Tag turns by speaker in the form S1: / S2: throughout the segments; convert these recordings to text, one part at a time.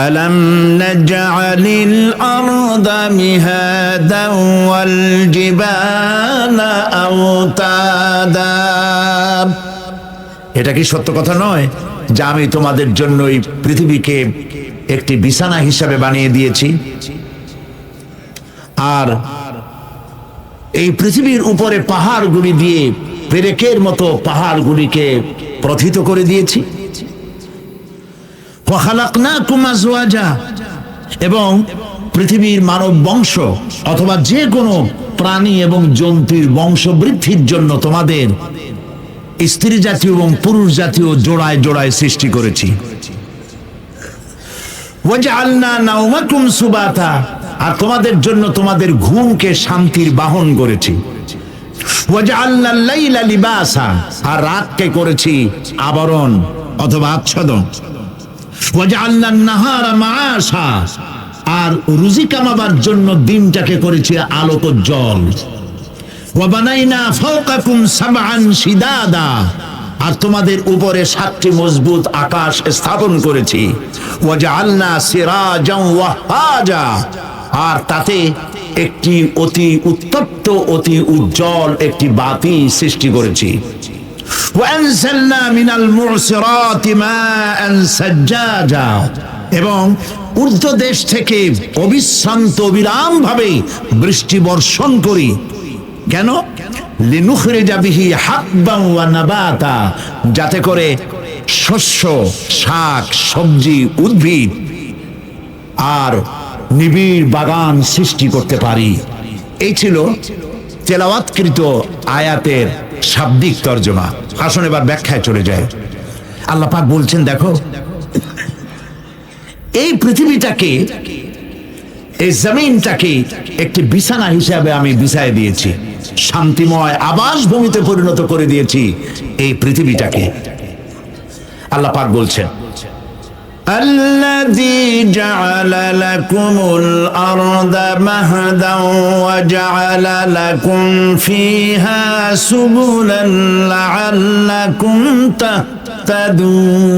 S1: ألم نجعل الأرض مهادا والجبال أوتادا। এটা কি সত্য কথা নয় যে আমি তোমাদের জন্য এই পৃথিবীকে একটি বিছানা হিসাবে বানিয়ে দিয়েছি, আর এই পৃথিবীর উপরে পাহাড়গুলি দিয়ে পেরেকের মতো পাহাড়গুলিকে প্রথিত করে দিয়েছি। ওয়াখালাকনাকুম আজওয়াজা, এবং পৃথিবীর মানব বংশ অথবা যে কোনো প্রাণী এবং জন্তুর বংশ বৃদ্ধির জন্য তোমাদের স্ত্রী জাতীয় এবং পুরুষ জাতীয় জোড়ায় জোড়ায় সৃষ্টি করেছি। ওয়াজআলনা নাওমাকুম সুবাতা, আর তোমাদের জন্য তোমাদের ঘুমকে শান্তির বাহন করেছি। ওয়াজআলনা লাইলা লিবাসা, আর রাতকে করেছি আবরণ অথবা আচ্ছাদন। ওয়াজআলনা নাহারা মাআশা, আর রুজি কামাবার জন্য দিনটাকে করেছি আলোকোজ্জ্বল। ওয়া বানাইনা ফাওকাকুম সাবআন শিদাদা, আর তোমাদের উপরে 7টি মজবুত আকাশ স্থাপন করেছি। ওয়াজআলনা সিরাজান ওয়াহাজা, আর তাতে একটি অতি উত্তপ্ত অতি উজ্জ্বল একটি বাতি সৃষ্টি করেছি। ওয়ানজালনা মিনাল মু'সিরাতি মাআন সাজ্জাজা, এবং ঊর্ধ্ব দেশ থেকে অবিশ্রান্ত অবিরাম ভাবে বৃষ্টি বর্ষণ করি। কেন? লিনুখরিজা বিহি হাব্বান ওয়া নাবাতা, যাতে করে শস্য, শাক, সবজি, উদ্ভিদ আর নিবিড় বাগান সৃষ্টি করতে পারি। এই ছিল তেলাওয়াতকৃত আয়াতের শাব্দিক তর্জমা। আসুন এবার ব্যাখ্যায় চলে যায়। আল্লাহ পাক বলছেন, দেখো এই পৃথিবীটাকে, এই জমিনটাকে একটি বিছানা হিসাবে আমি বিছায় দিয়েছি, শান্তিময় আবাস ভূমিতে পরিণত করে দিয়েছি এই পৃথিবীটাকে। আল্লাহ পাক বলছেন, الذي جعل لكم الأرض مهدا وجعل لكم فيها سبلا لعلكم تهتدون।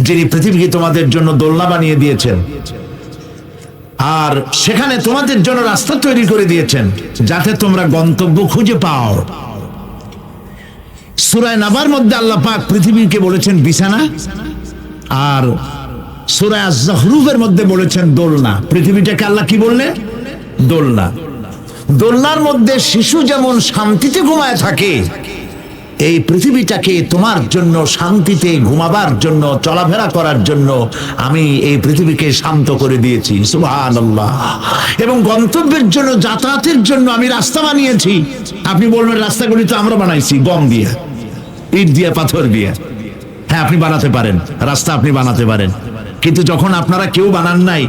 S1: যিনি পৃথিবীকে তোমাদের জন্য দোলনা বানিয়ে দিয়েছেন আর সেখানে তোমাদের জন্য রাস্তা তৈরি করে দিয়েছেন যাতে তোমরা গন্তব্য খুঁজে পাও। সূরা নাবার মধ্যে আল্লাহ পাক পৃথিবীকে বলেছেন বিছানা, আর সূরা আয-যুখরুফের মধ্যে বলেছেন দোলনা। পৃথিবীটাকে আল্লাহ কি বললেন? দোলনা। দোলনার মধ্যে শিশু যেমন শান্তিতে ঘুমায় থাকে, এই পৃথিবীটাকে তোমার জন্য শান্তিতে ঘুমাবার জন্য, চলাফেরা করার জন্য আমি এই পৃথিবীকে শান্ত করে দিয়েছি। সুবহানাল্লাহ। এবং গন্তব্যের জন্য, যাতায়াতের জন্য আমি রাস্তা বানিয়েছি। আপনি বলবেন রাস্তাগুলি তো আমরা বানাইছি গম দিয়ে, ইট দিয়ে, পাথর দিয়ে। হ্যাঁ, আপনি বানাতে পারেন, রাস্তা আপনি বানাতে পারেন, কিন্তু যখন আপনারা কেউ বানান নাই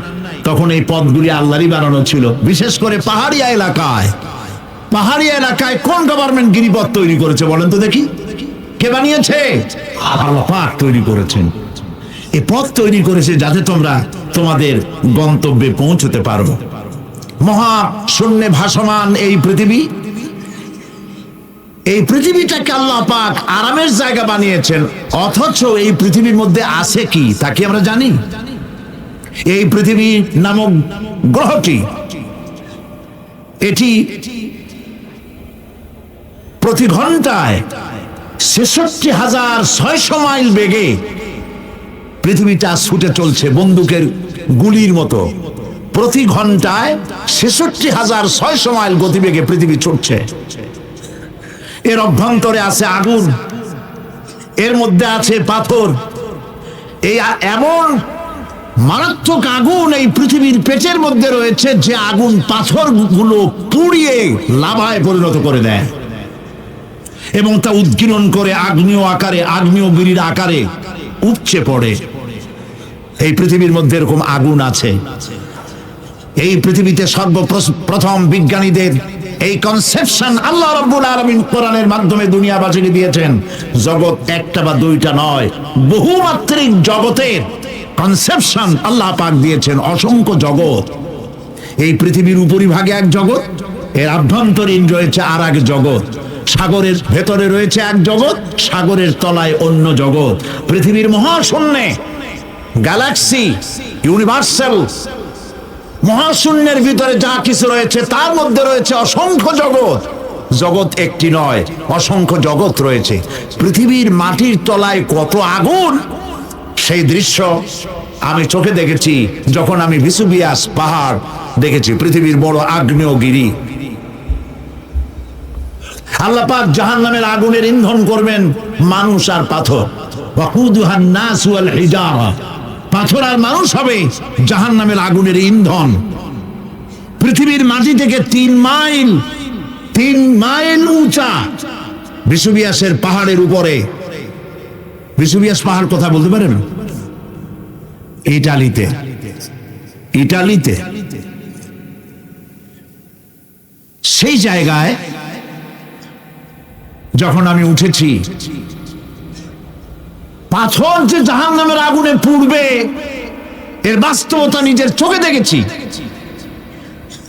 S1: তখন এই পথগুলি আল্লাহরই বানানো ছিল। বিশেষ করে পাহাড়িয়া এলাকায়, পাহাড়িয়া এলাকায় কোন গভর্নমেন্ট গিরিপথ তৈরি করেছে বলেন তো দেখি? কে বানিয়েছে? আল্লাহ পাক তৈরি করেছেন। এই পথ তৈরি করেছে যাতে তোমরা তোমাদের গন্তব্যে পৌঁছতে পারো। মহা শূন্যে ভাসমান এই পৃথিবী, এই পৃথিবীটাকে আল্লাহ পাক আরামের জায়গা বানিয়েছেন। অথচ এই পৃথিবীর মধ্যে আছে কি তা কি আমরা জানি? এই পৃথিবী নামক গ্রহটি, এটি প্রতি ঘন্টায় ৬৬,৬০০ মাইল বেগে পৃথিবীটা ছুটে চলছে বন্দুকের গুলির মতো। প্রতি ঘন্টায় ৬৬,৬০০ মাইল গতিবেগে পৃথিবী ছুটছে। এর অভ্যন্তরে আছে আগুন, এর মধ্যে আছে পাথর। এই এমন মারাত্মক আগুন এই পৃথিবীর পেটের মধ্যে রয়েছে যে আগুন পাথরগুলো পুড়িয়ে লাভায় পরিণত করে দেয় এবং তা উদ্গীরণ করে আগ্নেয় আকারে, আগ্নেয়গিরির আকারে উপচে পড়ে। এই পৃথিবীর মধ্যে এরকম আগুন আছে। এই পৃথিবীতে সর্বপ্রথম বিজ্ঞানীদের এই কনসেপশন আল্লাহ রাব্বুল আলামিন কোরআনের মাধ্যমে দুনিয়াবাসীকে দিয়েছেন। জগৎ একটা বা দুইটা নয়, বহুমাত্রিক জগতের কনসেপশন আল্লাহ পাক দিয়েছেন, অসংখ্য জগৎ। এই পৃথিবীর উপরিভাগে এক জগৎ, এর আভ্যন্তরীণ রয়েছে আর এক জগৎ। সাগরের ভেতরে রয়েছে এক জগৎ, সাগরের তলায় অন্য জগৎ। পৃথিবীর মহাশূন্যে গ্যালাক্সি, ইউনিভার্সাল, মহাশূন্যের ভিতরে যা কিছু রয়েছে তার মধ্যে রয়েছে অসংখ্য জগৎ। জগৎ একটি নয়, অসংখ্য জগৎ রয়েছে। পৃথিবীর মাটির তলায় কত আগুন, সেই দৃশ্য আমি চোখে দেখেছি যখন আমি ভেসুভিয়াস পাহাড় দেখেছি, পৃথিবীর বড় আগ্নেয়গিরি। আল্লাহ পাক জাহান্নামের আগুনের ইন্ধন করবেন মানুষ আর পাথর। ওয়াকুদুহান নাস ওয়াল হিজারা, পাথর আর মানুষ হবে জাহান্নামের আগুনের ইন্ধন। পৃথিবীর মাটি থেকে 3 মাইল উঁচা ভেসুভিয়াসের পাহাড়ের উপরে। ভেসুভিয়াস পাহাড় কথা বলতে পারেন? ইটালিতে সেই জায়গায় যখন আমি উঠেছি, পাথর যে জাহান্নামের আগুনে পুড়বে এর বাস্তবতা নিজের চোখে দেখেছি।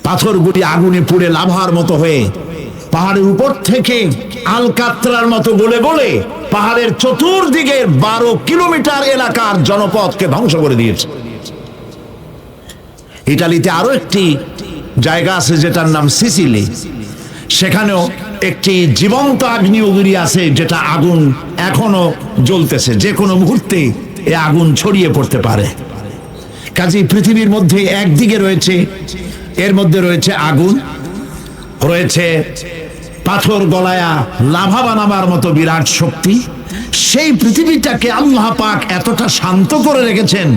S1: পাথরগুলি আগুনে পুড়ে লাভার মতো হয়ে পাহাড়ের উপর থেকে আলকাতরার মতো গলে গলে পাহাড়ের চতুর্দিকে 12 কিলোমিটার এলাকার জনপদকে ধ্বংস করে দিয়েছে। ইটালিতে আরো একটি জায়গা আছে যেটার নাম সিসিলি, সেখানেও একটি জীবন্ত আগ্নেয়গিরি আছে, যেটা আগুন এখনো জ্বলতেছে, যে কোনো মুহূর্তে এ আগুন ছড়িয়ে পড়তে পারে। কাজেই পৃথিবীর মধ্যে একদিকে রয়েছে, এর মধ্যে রয়েছে আগুন, রয়েছে পাথর গলায়া লাভা বানাবার মতো বিরাট শক্তি। সেই পৃথিবীটাকে আল্লাহ পাক এতটা শান্ত করে রেখেছেন,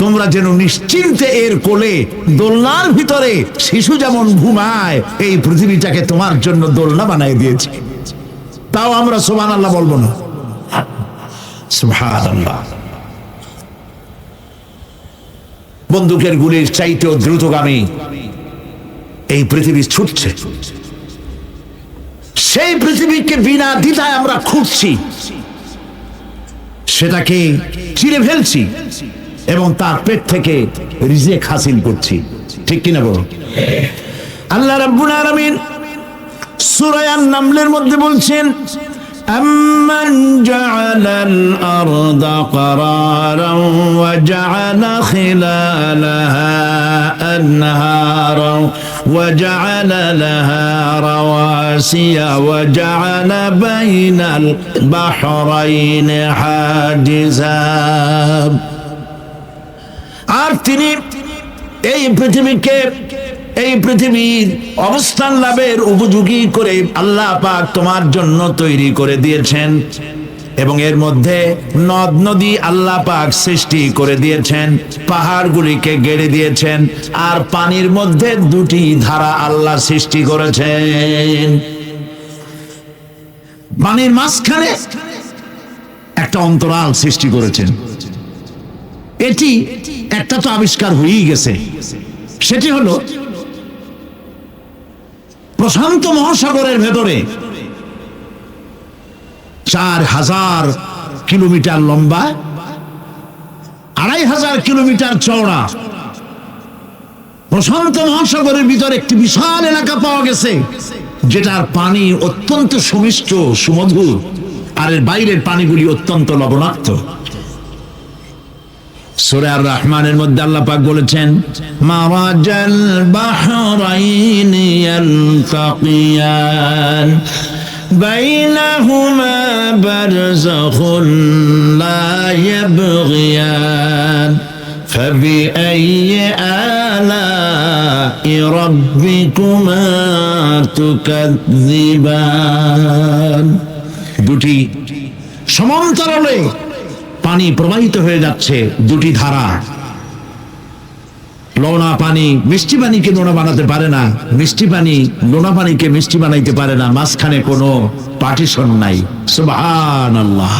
S1: তোমরা যেন নিশ্চিন্তে এর কোলে দোলনার ভিতরে শিশু যেমন ঘুমায়, এই পৃথিবীটাকে তোমার জন্য দোলনা বানিয়ে দিয়েছে। তাও আমরা সুবহানাল্লাহ বলবো না? সুবহানাল্লাহ। বন্দুকের গুলির চাইতেও দ্রুতগামী এই পৃথিবী ছুটছে। সেই পৃথিবীকে বিনা দ্বিধায় আমরা খুঁজছি, সেটাকে চিরে ফেলছি এবং তার পেট থেকে রিজিক হাসিল করছি। ঠিক কিনা বলো? আল্লাহ রাব্বুল আলামিন সূরা আন-নামলের মধ্যে বলছেন, أَمَّنْ جَعَلَ الْأَرْضَ قَرَارًا وَجَعَلَ خِلَالَهَا أَنْهَارًا وَجَعَلَ لَهَا رَوَاسِيَ وَجَعَلَ بَيْنَ الْبَحْرَيْنِ حَاجِزًا। আর তিনি এই পৃথিবীর অবস্থান লাভের উপযোগী করে আল্লাহ পাক তোমার জন্য তৈরি করে দিয়েছেন, এবং এর মধ্যে নদ নদী আল্লাহ পাক সৃষ্টি করে দিয়েছেন, পাহাড়গুলিকে গেড়ে দিয়েছেন, আর পানির মধ্যে 2টি ধারা আল্লাহ সৃষ্টি করেছেন। পানির মাঝখানে একটা অন্তরাল সৃষ্টি করেছেন। এটি একটা তো আবিষ্কার হয়েই গেছে, সেটি হলো প্রশান্ত মহাসাগরের ভেতরে 4000 কিলোমিটার লম্বা, 2500 কিলোমিটার চওড়া প্রশান্ত মহাসাগরের ভিতরে একটি বিশাল এলাকা পাওয়া গেছে, যেটার পানি অত্যন্ত সুমিষ্ট সুমধুর, আর এর বাইরের পানিগুলি অত্যন্ত লবণাক্ত। সূরা আর-রহমানের মধ্যে আল্লাহ পাক বলেছেন, মারাজাল বাহরাইনি ইয়ালতাকিয়ান বাইনাহুমা বারযাখুন লা ইয়াবগিয়ান ফাবিআইয়ি আলা'i রাব্বিকুমা তুকাযযিবান। 2টি সমান্তরালে পানি প্রবাহিত হয়ে যাচ্ছে, 2টি ধারা। লোনা পানি মিষ্টি পানিকে লোনা বানাতে পারে না, মিষ্টি পানি লোনা পানিকে মিষ্টি বানাইতে পারে না, মাঝখানে কোনো পার্টিশন নাই। সুবহানাল্লাহ।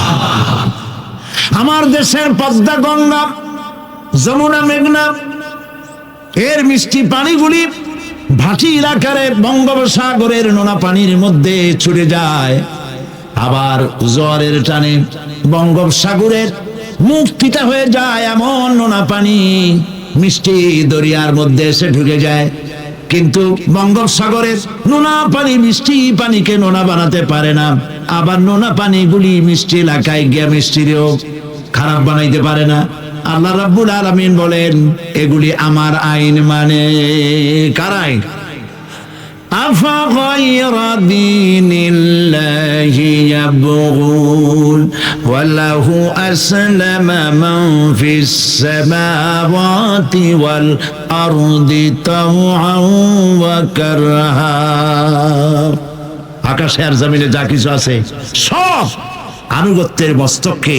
S1: আমার দেশের পদ্মা, গঙ্গা, যমুনা, মেঘনা এর মিষ্টি পানিগুলি ভাটি এলাকার বঙ্গোপসাগরের নোনা পানির মধ্যে ছুটে যায়, আবার জোয়ারের টানে বঙ্গোপসাগরের মুখ ফিটা হয়ে যায়, এমন নোনা পানি মিষ্টি দরিয়ার মধ্যে এসে ঢুকে যায়। কিন্তু বঙ্গোপসাগরের নোনা পানি মিষ্টি পানিকে নোনা বানাতে পারে না, আবার নোনা পানিগুলি মিষ্টি এলাকায় গিয়ে মিষ্টিরও খারাপ বানাইতে পারে না। আল্লাহ রাব্বুল আলামিন বলেন এগুলি আমার আইন মানে। কার আইন? أفغير دين الله يبغون وله أسلم من في السماوات والأرض طوعا وكرها। আকাশে আর জমিনে যা কিছু আছে সব আনুগত্যের মস্তককে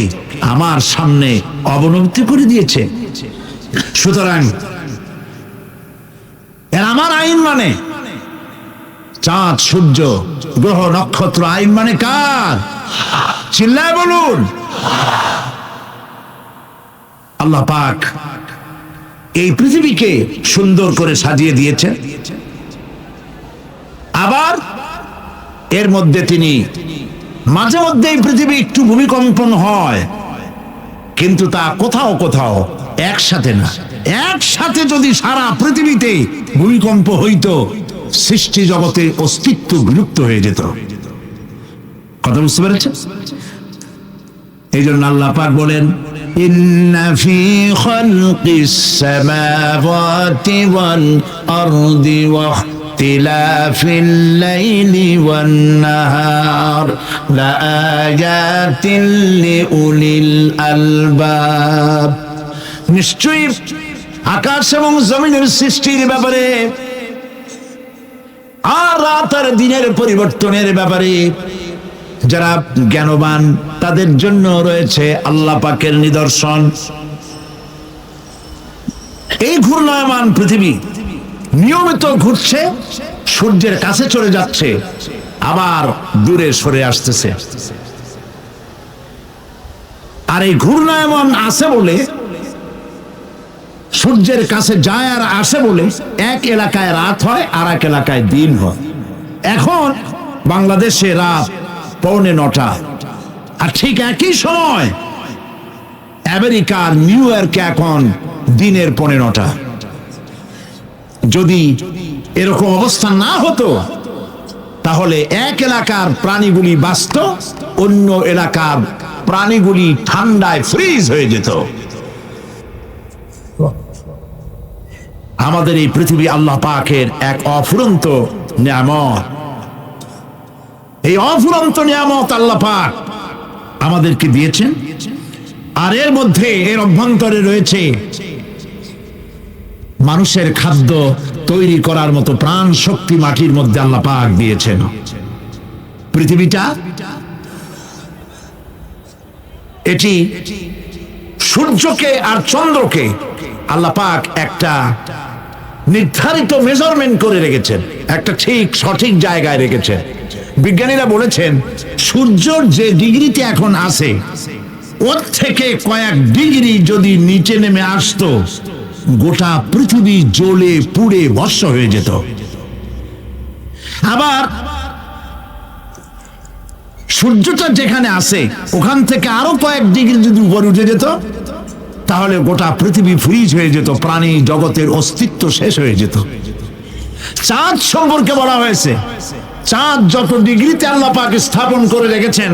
S1: আমার সামনে অবনতি করে দিয়েছে। সুতরাং এর আমার আইন মানে। চাঁদ সূর্য গ্রহ নক্ষত্র আইন মানে কার? চিল্লায় বলুন। আল্লাহ পাক এই পৃথিবীকে সুন্দর করে সাজিয়ে দিয়েছেন, আবার এর মধ্যে তিনি মাঝে মধ্যে এই পৃথিবী একটু ভূমিকম্পন হয়, কিন্তু তা কোথাও কোথাও একসাথে না। একসাথে যদি সারা পৃথিবীতে ভূমিকম্প হইতো, সৃষ্টি জগতের অস্তিত্ব বিলুপ্ত হয়ে যেত। কথা বুঝতে পেরেছেন? এই জন্য আল্লাহ পাক বলেন ইন্না ফি খালকিস সামাওয়াতি ওয়াল আরদি ওয়া ইখতিলাফিল লাইলি ওয়ান নাহার লাআয়াতিন লিউলিল আলবাব। নিশ্চয়ই আকাশ এবং জমিনের সৃষ্টির ব্যাপারে আর রাত আর দিনের পরিবর্তনের ব্যাপারে যারা জ্ঞানবান তাদের জন্য রয়েছে আল্লাহ পাকের নিদর্শন। এই ঘূর্ণায়মান পৃথিবী নিয়মিত ঘুরছে, সূর্যের কাছে চলে যাচ্ছে, আবার দূরে সরে আসতেছে। আর এই ঘূর্ণায়মান আছে বলে, সূর্যের কাছে যায় আর আসে বলে এক এলাকায় রাত হয় আর এক এলাকায় দিন হয়। এখন বাংলাদেশে রাত 9:45, আর ঠিক একই সময় আমেরিকার নিউ ইয়র্কে এখন দিনের 9:15। যদি এরকম অবস্থা না হতো তাহলে এক এলাকার প্রাণীগুলি বাঁচত, অন্য এলাকার প্রাণীগুলি ঠান্ডায় ফ্রিজ হয়ে যেত। আমাদের এই পৃথিবী আল্লাহ পাকের এক অফুরন্ত নিয়ামত। এই অফুরন্ত নিয়ামত আল্লাহ পাক আমাদেরকে দিয়েছেন, আর এর মধ্যে এর অভ্যন্তরে রয়েছে মানুষের খাদ্য তৈরি করার মতো প্রাণ শক্তি মাটির মধ্যে আল্লাহ পাক দিয়েছেন। পৃথিবীটা এটি সূর্যকে আর চন্দ্রকে আল্লাহ পাক একটা নির্ধারিত মেজারমেন্ট করে রেখেছেন, একটা ঠিক সঠিক জায়গায় রেখেছেন। বিজ্ঞানীরা বলেছেন সূর্যর যে ডিগ্রিতে এখন আছে ওর থেকে কয়েক ডিগ্রি যদি নিচে নেমে আসতো, গোটা পৃথিবী জ্বলে পুড়ে ভস্ম হয়ে যেত। আবার সূর্যটা যেখানে আছে ওখান থেকে আরো কয়েক ডিগ্রি যদি উপরে উঠে যেত, তাহলে গোটা পৃথিবী ফ্রিজ হয়ে যেত, প্রাণী জগতের অস্তিত্ব শেষ হয়ে যেত। চাঁদ সম্পর্কে বলা হয়েছে চাঁদ যত ডিগ্রিতে আল্লাহ পাক স্থাপন করে রেখেছেন,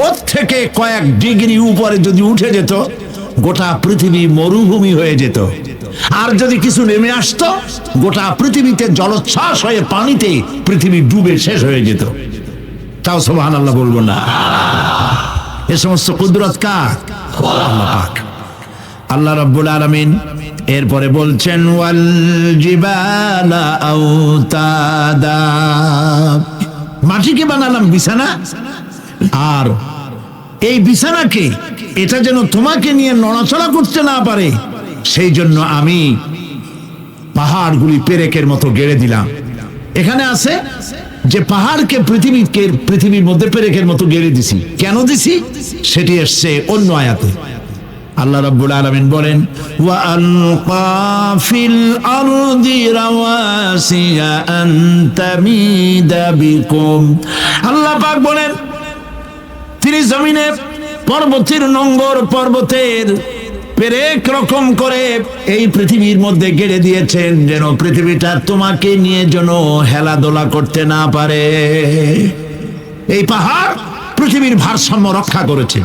S1: ওর থেকে কয়েক ডিগ্রি উপরে যদি উঠে যেত, গোটা পৃথিবী মরুভূমি হয়ে যেত। আর যদি কিছু নেমে আসতো, গোটা পৃথিবীতে জলোচ্ছ্বাস হয়ে পানিতে পৃথিবী ডুবে শেষ হয়ে যেত। তাও সুবহানাল্লাহ বলবো না? এ সমস্ত কুদরত কার? আল্লাহ পাক। আল্লাহ রাব্বুল আলামিন এরপরে বলছেন ওয়াল জিবালা আওতাদা, মাটিকে বানালাম বিছানা, আর এই বিছানাকে এটা যেন তোমাকে নিয়ে নড়াচড়া করতে না পারে, সেই জন্য আমি পাহাড়গুলি পেরেকের মতো গেড়ে দিলাম। এখানে আছে যে পাহাড়কে পৃথিবীর মধ্যে পেরেকের মতো গেড়ে দিছি। কেন দিছি সেটি এসছে অন্য আয়াতে। আল্লাহ রাব্বুল আলামিন বলেন ওয়া আলকা ফিল আরদি রাওয়াসিয়া আন তামিদা বিকুম। আল্লাহ পাক বলেন তিনি জমিনে পর্বতের নোঙ্গর, পর্বতের পেরেক রকম করে এই পৃথিবীর মধ্যে গেড়ে দিয়েছেন, যেন পৃথিবীটা তোমাকে নিয়ে যেন হেলাদোলা করতে না পারে। এই পাহাড় পৃথিবীর ভারসাম্য রক্ষা করেছে।